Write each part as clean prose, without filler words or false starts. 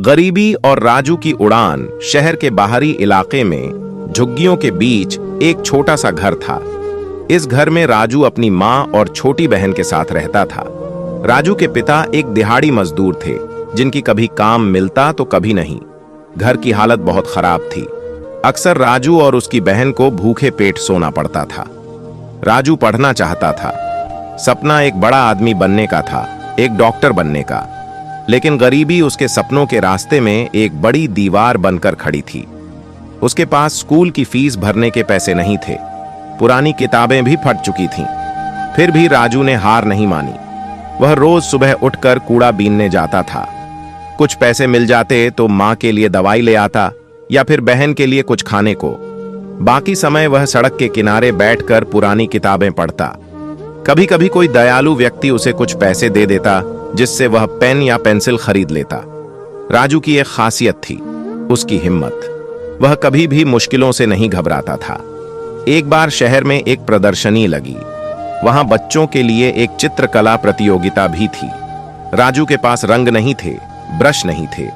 गरीबी और राजू की उड़ान। शहर के बाहरी इलाके में झुग्गियों के बीच एक छोटा सा घर था। इस घर में राजू अपनी माँ और छोटी बहन के साथ रहता था। राजू के पिता एक दिहाड़ी मजदूर थे, जिनकी कभी काम मिलता तो कभी नहीं। घर की हालत बहुत खराब थी। अक्सर राजू और उसकी बहन को भूखे पेट सोना पड़ता था। राजू पढ़ना चाहता था। सपना एक बड़ा आदमी बनने का था, एक डॉक्टर बनने का। लेकिन गरीबी उसके सपनों के रास्ते में एक बड़ी दीवार बनकर खड़ी थी। उसके पास स्कूल की फीस भरने के पैसे नहीं थे। पुरानी किताबें भी फट चुकी थीं। फिर भी राजू ने हार नहीं मानी। वह रोज सुबह उठकर कूड़ा बीनने जाता था। कुछ पैसे मिल जाते तो माँ के लिए दवाई ले आता या फिर बहन के लिए कुछ खाने को। बाकी समय वह सड़क के किनारे बैठकर पुरानी किताबें पढ़ता। कभी कभी कोई दयालु व्यक्ति उसे कुछ पैसे दे देता, जिससे वह पेन या पेंसिल खरीद लेता। राजू की एक खासियत थी, उसकी हिम्मत। वह कभी भी मुश्किलों से नहीं घबराता था। एक बार शहर में एक प्रदर्शनी लगी। वहां बच्चों के लिए एक चित्रकला प्रतियोगिता भी थी। राजू के पास रंग नहीं थे, ब्रश नहीं थे,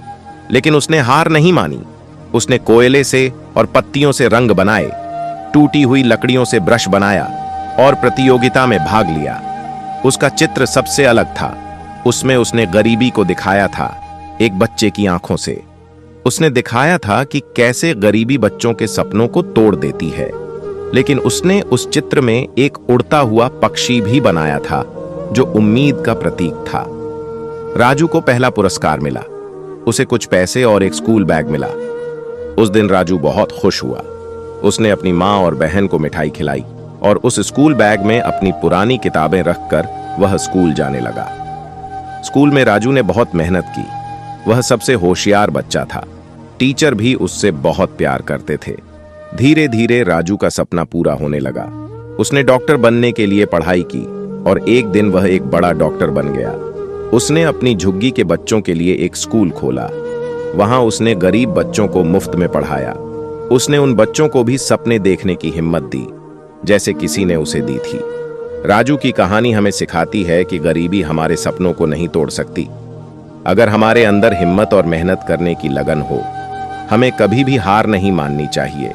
लेकिन उसने हार नहीं मानी। उसने कोयले से और पत्तियों से रंग बनाए, टूटी हुई लकड़ियों से ब्रश बनाया और प्रतियोगिता में भाग लिया। उसका चित्र सबसे अलग था। उसमें उसने गरीबी को दिखाया था, एक बच्चे की आंखों से। उसने दिखाया था कि कैसे गरीबी बच्चों के सपनों को तोड़ देती है। लेकिन उसने उस चित्र में एक उड़ता हुआ पक्षी भी बनाया था, जो उम्मीद का प्रतीक था। राजू को पहला पुरस्कार मिला। उसे कुछ पैसे और एक स्कूल बैग मिला। उस दिन राजू बहुत खुश हुआ। उसने अपनी माँ और बहन को मिठाई खिलाई और उस स्कूल बैग में अपनी पुरानी किताबें रखकर वह स्कूल जाने लगा। स्कूल में राजू ने बहुत मेहनत की। वह सबसे होशियार बच्चा था। टीचर भी उससे बहुत प्यार करते थे। धीरे धीरे राजू का सपना पूरा होने लगा। उसने डॉक्टर बनने के लिए पढ़ाई की और एक दिन वह एक बड़ा डॉक्टर बन गया। उसने अपनी झुग्गी के बच्चों के लिए एक स्कूल खोला। वहां उसने गरीब बच्चों को मुफ्त में पढ़ाया। उसने उन बच्चों को भी सपने देखने की हिम्मत दी, जैसे किसी ने उसे दी थी। राजू की कहानी हमें सिखाती है कि गरीबी हमारे सपनों को नहीं तोड़ सकती। अगर हमारे अंदर हिम्मत और मेहनत करने की लगन हो, हमें कभी भी हार नहीं माननी चाहिए।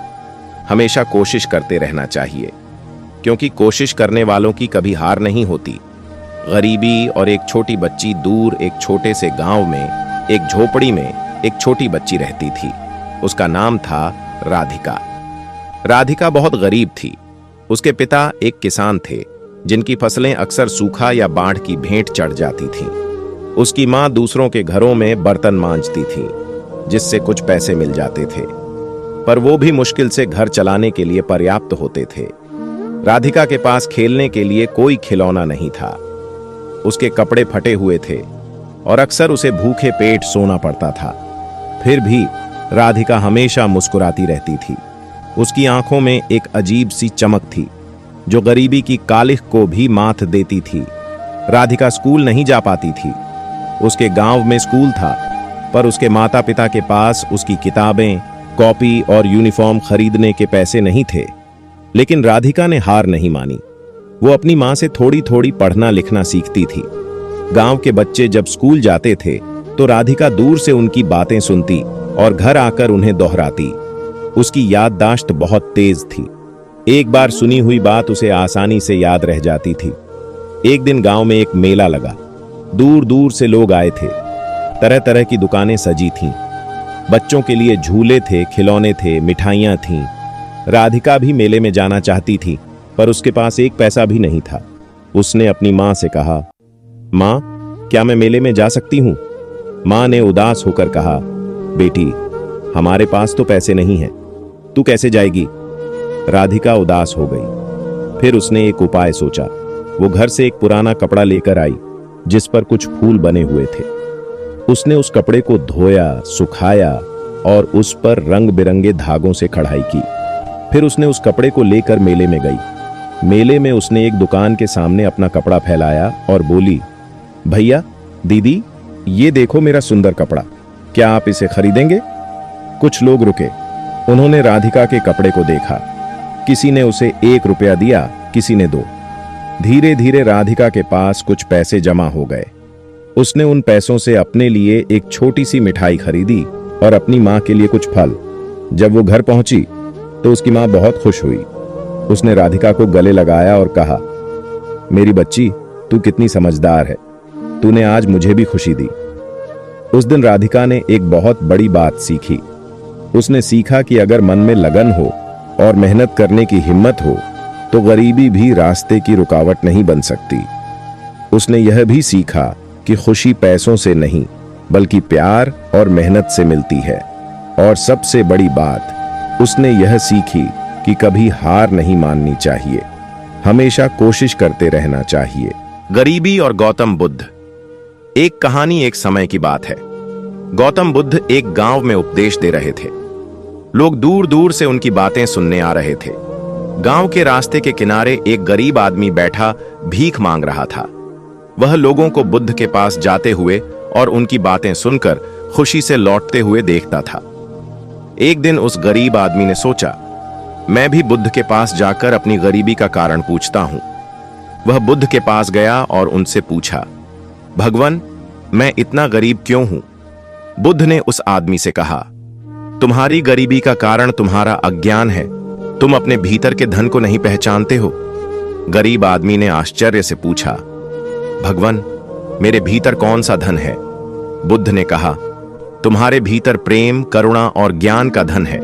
हमेशा कोशिश करते रहना चाहिए, क्योंकि कोशिश करने वालों की कभी हार नहीं होती। गरीबी और एक छोटी बच्ची दूर एक छोटे से गांव में एक झोपड़ी में एक छोटी बच्ची रहती थी। उसका नाम था राधिका। राधिका बहुत गरीब थी। उसके पिता एक किसान थे, जिनकी फसलें अक्सर सूखा या बाढ़ की भेंट चढ़ जाती थीं। उसकी माँ दूसरों के घरों में बर्तन मांजती थी, जिससे कुछ पैसे मिल जाते थे, पर वो भी मुश्किल से घर चलाने के लिए पर्याप्त होते थे। राधिका के पास खेलने के लिए कोई खिलौना नहीं था। उसके कपड़े फटे हुए थे और अक्सर उसे भूखे पेट सोना पड़ता था। फिर भी राधिका हमेशा मुस्कुराती रहती थी। उसकी आंखों में एक अजीब सी चमक थी, जो गरीबी की कालिख को भी मात देती थी। राधिका स्कूल नहीं जा पाती थी। उसके गांव में स्कूल था, पर उसके माता पिता के पास उसकी किताबें, कॉपी और यूनिफॉर्म खरीदने के पैसे नहीं थे। लेकिन राधिका ने हार नहीं मानी। वो अपनी माँ से थोड़ी थोड़ी पढ़ना लिखना सीखती थी। गांव के बच्चे जब स्कूल जाते थे तो राधिका दूर से उनकी बातें सुनती और घर आकर उन्हें दोहराती। उसकी याददाश्त बहुत तेज थी। एक बार सुनी हुई बात उसे आसानी से याद रह जाती थी। एक दिन गांव में एक मेला लगा। दूर दूर से लोग आए थे। तरह तरह की दुकानें सजी थीं। बच्चों के लिए झूले थे, खिलौने थे, मिठाइयां थीं। राधिका भी मेले में जाना चाहती थी, पर उसके पास एक पैसा भी नहीं था। उसने अपनी माँ से कहा, माँ, क्या मैं मेले में जा सकती हूँ? माँ ने उदास होकर कहा, बेटी, हमारे पास तो पैसे नहीं हैं, तू कैसे जाएगी? राधिका उदास हो गई। फिर उसने एक उपाय सोचा। वो घर से एक पुराना कपड़ा लेकर आई, जिस पर कुछ फूल बने हुए थे। उसने उस कपड़े को धोया, सुखाया और उस पर रंग बिरंगे धागों से कढ़ाई की। फिर उसने उस कपड़े को लेकर मेले में गई। मेले में उसने एक दुकान के सामने अपना कपड़ा फैलाया और बोली, भैया, दीदी, ये देखो मेरा सुंदर कपड़ा, क्या आप इसे खरीदेंगे? कुछ लोग रुके। उन्होंने राधिका के कपड़े को देखा। किसी ने उसे 1 रुपया दिया, किसी ने 2। धीरे धीरे राधिका के पास कुछ पैसे जमा हो गए। उसने उन पैसों से अपने लिए एक छोटी सी मिठाई खरीदी और अपनी माँ के लिए कुछ फल। जब वो घर पहुंची तो उसकी माँ बहुत खुश हुई। उसने राधिका को गले लगाया और कहा, मेरी बच्ची, तू कितनी समझदार है, तूने आज मुझे भी खुशी दी। उस दिन राधिका ने एक बहुत बड़ी बात सीखी। उसने सीखा कि अगर मन में लगन हो और मेहनत करने की हिम्मत हो तो गरीबी भी रास्ते की रुकावट नहीं बन सकती। उसने यह भी सीखा कि खुशी पैसों से नहीं बल्कि प्यार और मेहनत से मिलती है। और सबसे बड़ी बात उसने यह सीखी कि कभी हार नहीं माननी चाहिए, हमेशा कोशिश करते रहना चाहिए। गरीबी और गौतम बुद्ध। एक कहानी एक समय की बात है। गौतम बुद्ध एक गांव में उपदेश दे रहे थे। लोग दूर दूर से उनकी बातें सुनने आ रहे थे। गांव के रास्ते के किनारे एक गरीब आदमी बैठा भीख मांग रहा था। वह लोगों को बुद्ध के पास जाते हुए और उनकी बातें सुनकर खुशी से लौटते हुए देखता था। एक दिन उस गरीब आदमी ने सोचा, मैं भी बुद्ध के पास जाकर अपनी गरीबी का कारण पूछता हूं। वह बुद्ध के पास गया और उनसे पूछा, भगवान, मैं इतना गरीब क्यों हूं? बुद्ध ने उस आदमी से कहा, तुम्हारी गरीबी का कारण तुम्हारा अज्ञान है। तुम अपने भीतर के धन को नहीं पहचानते हो। गरीब आदमी ने आश्चर्य से पूछा, भगवान, मेरे भीतर कौन सा धन है? बुद्ध ने कहा, तुम्हारे भीतर प्रेम, करुणा और ज्ञान का धन है।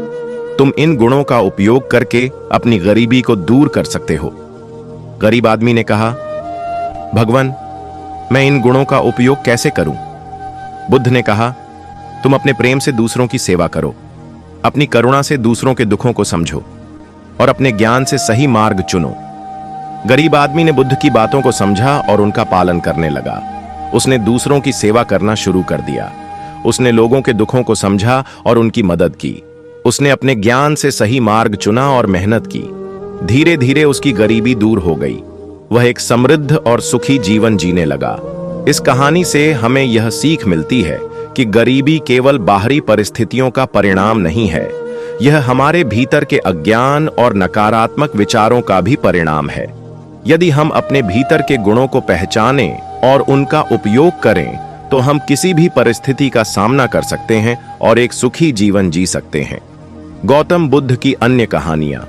तुम इन गुणों का उपयोग करके अपनी गरीबी को दूर कर सकते हो। गरीब आदमी ने कहा, भगवान, मैं इन गुणों का उपयोग कैसे करूं? बुद्ध ने कहा, तुम अपने प्रेम से दूसरों की सेवा करो, अपनी करुणा से दूसरों के दुखों को समझो और अपने ज्ञान से सही मार्ग चुनो। गरीब आदमी ने बुद्ध की बातों को समझा और उनका पालन करने लगा। उसने दूसरों की सेवा करना शुरू कर दिया। उसने लोगों के दुखों को समझा और उनकी मदद की। उसने अपने ज्ञान से सही मार्ग चुना और मेहनत की। धीरे धीरे उसकी गरीबी दूर हो गई। वह एक समृद्ध और सुखी जीवन जीने लगा। इस कहानी से हमें यह सीख मिलती है कि गरीबी केवल बाहरी परिस्थितियों का परिणाम नहीं है, यह हमारे भीतर के अज्ञान और नकारात्मक विचारों का भी परिणाम है। यदि हम अपने भीतर के गुणों को पहचानें और उनका उपयोग करें तो हम किसी भी परिस्थिति का सामना कर सकते हैं और एक सुखी जीवन जी सकते हैं। गौतम बुद्ध की अन्य कहानियां।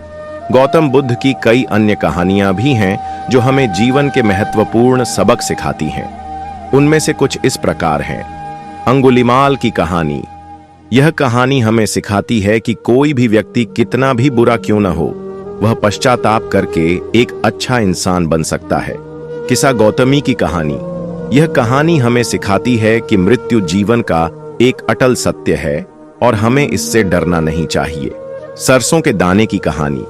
गौतम बुद्ध की कई अन्य कहानियां भी हैं जो हमें जीवन के महत्वपूर्ण सबक सिखाती हैं। उनमें से कुछ इस प्रकार हैं। अंगुलीमाल की कहानी। यह कहानी हमें सिखाती है कि कोई भी व्यक्ति कितना भी बुरा क्यों न हो, वह पश्चाताप करके एक अच्छा इंसान बन सकता है। किसा गौतमी की कहानी। यह कहानी हमें सिखाती है कि मृत्यु जीवन का एक अटल सत्य है और हमें इससे डरना नहीं चाहिए। सरसों के दाने की कहानी।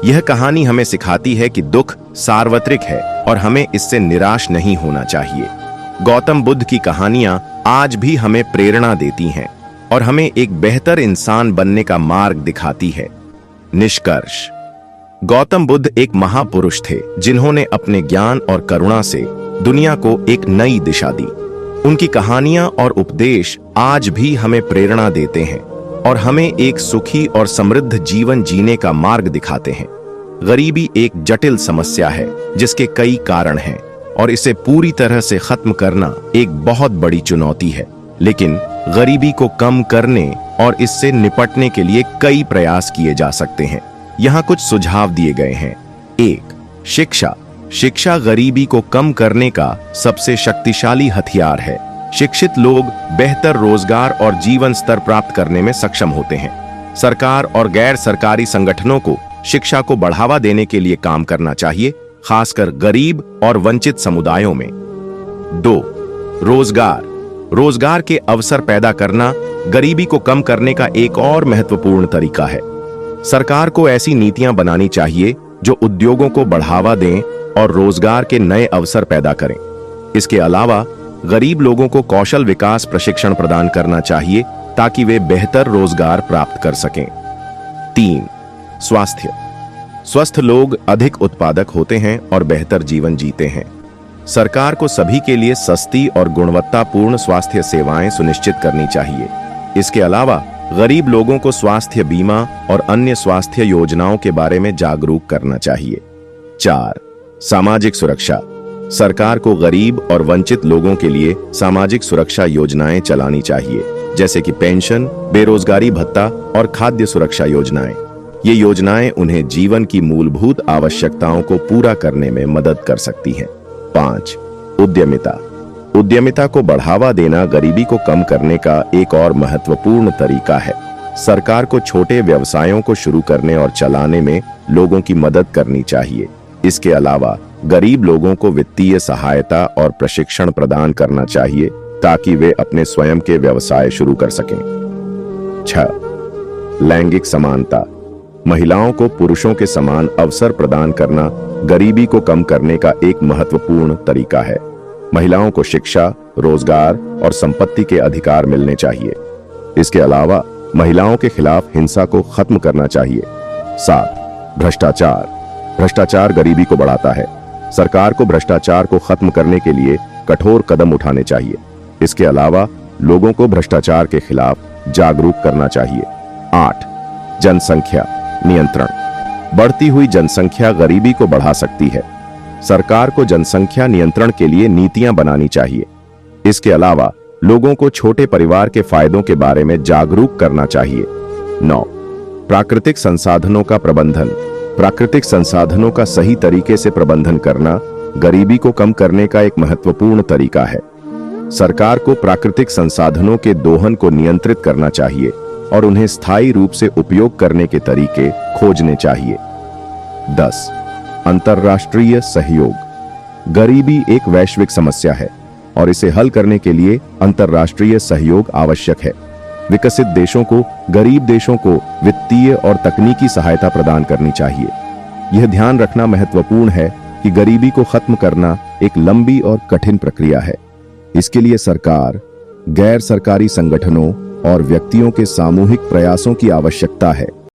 यह कहानी हमें सिखाती है कि दुख सार्वत्रिक है और हमें इससे निराश नहीं होना चाहिए। गौतम बुद्ध की कहानियां आज भी हमें प्रेरणा देती हैं और हमें एक बेहतर इंसान बनने का मार्ग दिखाती है। निष्कर्ष। गौतम बुद्ध एक महापुरुष थे जिन्होंने अपने ज्ञान और करुणा से दुनिया को एक नई दिशा दी। उनकी कहानियां और उपदेश आज भी हमें प्रेरणा देते हैं और हमें एक सुखी और समृद्ध जीवन जीने का मार्ग दिखाते हैं। गरीबी एक जटिल समस्या है जिसके कई कारण हैं और इसे पूरी तरह से खत्म करना एक बहुत बड़ी चुनौती है, लेकिन गरीबी को कम करने और इससे निपटने के लिए कई प्रयास किए जा सकते हैं। यहाँ कुछ सुझाव दिए गए हैं। 1. शिक्षा। शिक्षा गरीबी को कम करने का सबसे शक्तिशाली हथियार है। शिक्षित लोग बेहतर रोजगार और जीवन स्तर प्राप्त करने में सक्षम होते हैं। सरकार और गैर सरकारी संगठनों को शिक्षा को बढ़ावा देने के लिए काम करना चाहिए, खासकर गरीब और वंचित समुदायों में। 2. रोजगार। रोजगार के अवसर पैदा करना गरीबी को कम करने का एक और महत्वपूर्ण तरीका है। सरकार को ऐसी नीतियां बनानी चाहिए जो उद्योगों को बढ़ावा दें और रोजगार के नए अवसर पैदा करें। इसके अलावा गरीब लोगों को कौशल विकास प्रशिक्षण प्रदान करना चाहिए ताकि वे बेहतर रोजगार प्राप्त कर सकें। 3. स्वास्थ्य। स्वस्थ लोग अधिक उत्पादक होते हैं और बेहतर जीवन जीते हैं। सरकार को सभी के लिए सस्ती और गुणवत्तापूर्ण स्वास्थ्य सेवाएं सुनिश्चित करनी चाहिए। इसके अलावा गरीब लोगों को स्वास्थ्य बीमा और अन्य स्वास्थ्य योजनाओं के बारे में जागरूक करना चाहिए। 4. सामाजिक सुरक्षा। सरकार को गरीब और वंचित लोगों के लिए सामाजिक सुरक्षा योजनाएं चलानी चाहिए, जैसे कि पेंशन, बेरोजगारी भत्ता और खाद्य सुरक्षा योजनाएं। ये योजनाएं उन्हें जीवन की मूलभूत आवश्यकताओं को पूरा करने में मदद कर सकती हैं। 5. उद्यमिता। उद्यमिता को बढ़ावा देना गरीबी को कम करने का एक और महत्वपूर्ण तरीका है। सरकार को छोटे व्यवसायों को शुरू करने और चलाने में लोगों की मदद करनी चाहिए। इसके अलावा गरीब लोगों को वित्तीय सहायता और प्रशिक्षण प्रदान करना चाहिए ताकि वे अपने स्वयं के व्यवसाय शुरू कर सकें। 6. लैंगिक समानता। महिलाओं को पुरुषों के समान अवसर प्रदान करना गरीबी को कम करने का एक महत्वपूर्ण तरीका है। महिलाओं को शिक्षा, रोजगार और संपत्ति के अधिकार मिलने चाहिए। इसके अलावा महिलाओं के खिलाफ हिंसा को खत्म करना चाहिए। 7. भ्रष्टाचार। भ्रष्टाचार गरीबी को बढ़ाता है। सरकार को भ्रष्टाचार को खत्म करने के लिए कठोर कदम उठाने चाहिए। इसके अलावा लोगों को भ्रष्टाचार के खिलाफ जागरूक करना चाहिए। 8. जनसंख्या नियंत्रण। बढ़ती हुई जनसंख्या गरीबी को बढ़ा सकती है। सरकार को जनसंख्या नियंत्रण के लिए नीतियां बनानी चाहिए। इसके अलावा लोगों को छोटे परिवार के फायदों के बारे में जागरूक करना चाहिए। 9. प्राकृतिक संसाधनों का प्रबंधन। प्राकृतिक संसाधनों का सही तरीके से प्रबंधन करना गरीबी को कम करने का एक महत्वपूर्ण तरीका है। सरकार को प्राकृतिक संसाधनों के दोहन को नियंत्रित करना चाहिए और उन्हें स्थायी रूप से उपयोग करने के तरीके खोजने चाहिए। 10. अंतर्राष्ट्रीय सहयोग। गरीबी एक वैश्विक समस्या है और इसे हल करने के लिए अंतर्राष्ट्रीय सहयोग आवश्यक है। विकसित देशों को गरीब देशों को वित्तीय और तकनीकी सहायता प्रदान करनी चाहिए। यह ध्यान रखना महत्वपूर्ण है कि गरीबी को खत्म करना एक लंबी और कठिन प्रक्रिया है। इसके लिए सरकार, गैर सरकारी संगठनों और व्यक्तियों के सामूहिक प्रयासों की आवश्यकता है।